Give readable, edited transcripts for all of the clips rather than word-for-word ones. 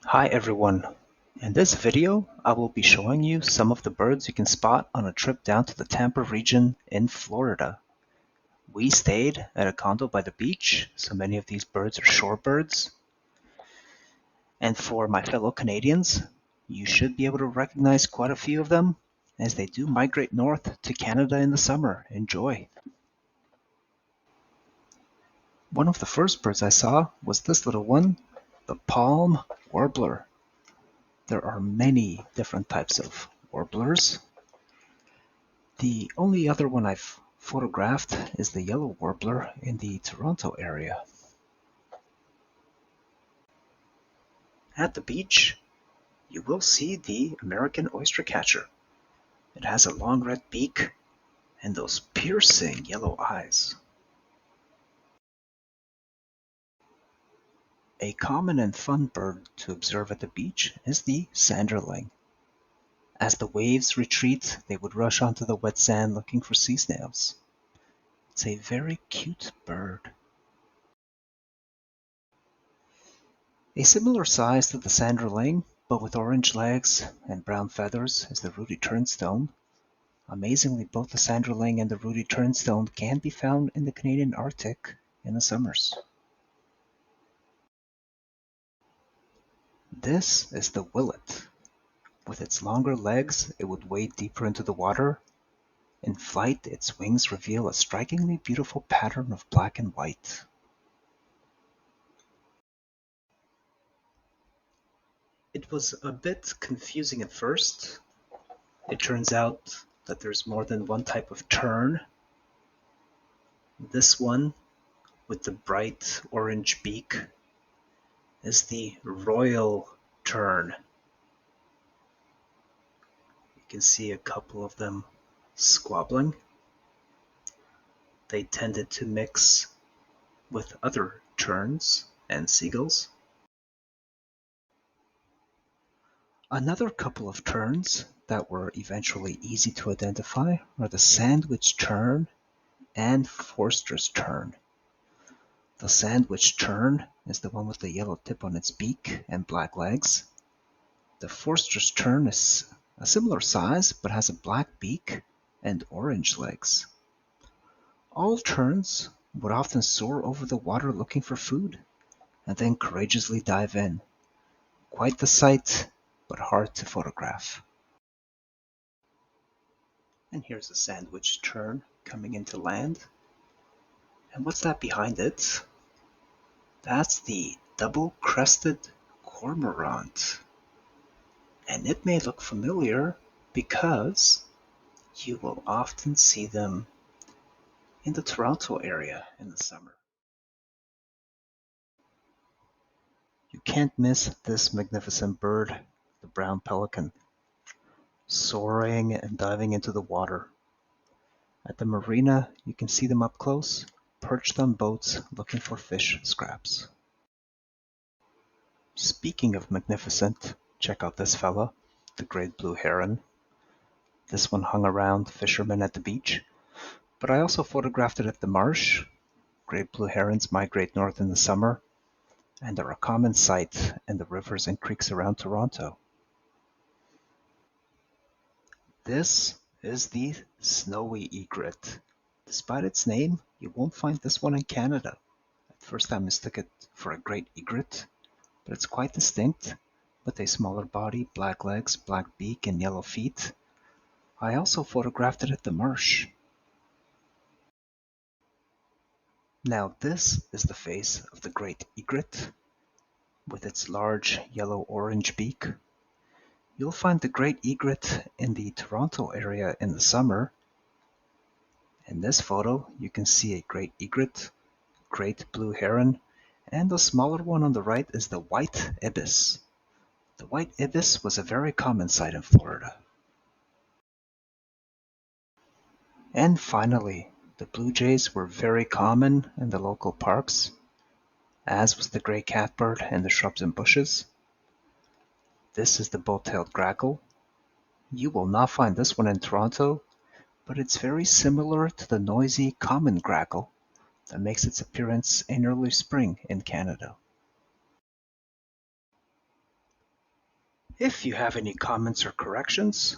Hi everyone. In this video, I will be showing you some of the birds you can spot on a trip down to the Tampa region in Florida. We stayed at a condo by the beach, so many of these birds are shorebirds. And for my fellow Canadians, you should be able to recognize quite a few of them as they do migrate north to Canada in the summer. Enjoy! One of the first birds I saw was this little one, the palm warbler. There are many different types of warblers. The only other one I've photographed is the yellow warbler in the Toronto area. At the beach, you will see the American oystercatcher. It has a long red beak and those piercing yellow eyes. A common and fun bird to observe at the beach is the sanderling. As the waves retreat, they would rush onto the wet sand looking for sea snails. It's a very cute bird. A similar size to the sanderling, but with orange legs and brown feathers, is the ruddy turnstone. Amazingly, both the sanderling and the ruddy turnstone can be found in the Canadian Arctic in the summers. This is the willet. With its longer legs, it would wade deeper into the water. In flight, its wings reveal a strikingly beautiful pattern of black and white. It was a bit confusing at first. It turns out that there's more than one type of tern. This one, with the bright orange beak, is the royal tern. You can see a couple of them squabbling. They tended to mix with other terns and seagulls. Another couple of terns that were eventually easy to identify are the sandwich tern and Forster's tern. The sandwich tern is the one with the yellow tip on its beak and black legs. The Forster's tern is a similar size but has a black beak and orange legs. All terns would often soar over the water looking for food and then courageously dive in. Quite the sight, but hard to photograph. And here's a sandwich tern coming into land. And what's that behind it? That's the double-crested cormorant. And it may look familiar because you will often see them in the Toronto area in the summer. You can't miss this magnificent bird, the brown pelican, soaring and diving into the water. At the marina, you can see them up close, perched on boats looking for fish scraps. Speaking of magnificent, check out this fella, the great blue heron. This one hung around fishermen at the beach, but I also photographed it at the marsh. Great blue herons migrate north in the summer, and are a common sight in the rivers and creeks around Toronto. This is the snowy egret. Despite its name, you won't find this one in Canada. At first I mistook it for a great egret, but it's quite distinct, with a smaller body, black legs, black beak, and yellow feet. I also photographed it at the marsh. Now this is the face of the great egret, with its large yellow-orange beak. You'll find the great egret in the Toronto area in the summer. In this photo, you can see a great egret, great blue heron, and the smaller one on the right is the white ibis. The white ibis was a very common sight in Florida. And finally, the blue jays were very common in the local parks, as was the gray catbird in the shrubs and bushes. This is the bow-tailed grackle. You will not find this one in Toronto, but it's very similar to the noisy common grackle that makes its appearance in early spring in Canada. If you have any comments or corrections,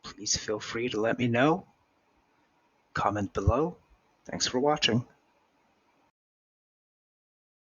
please feel free to let me know. Comment below. Thanks for watching.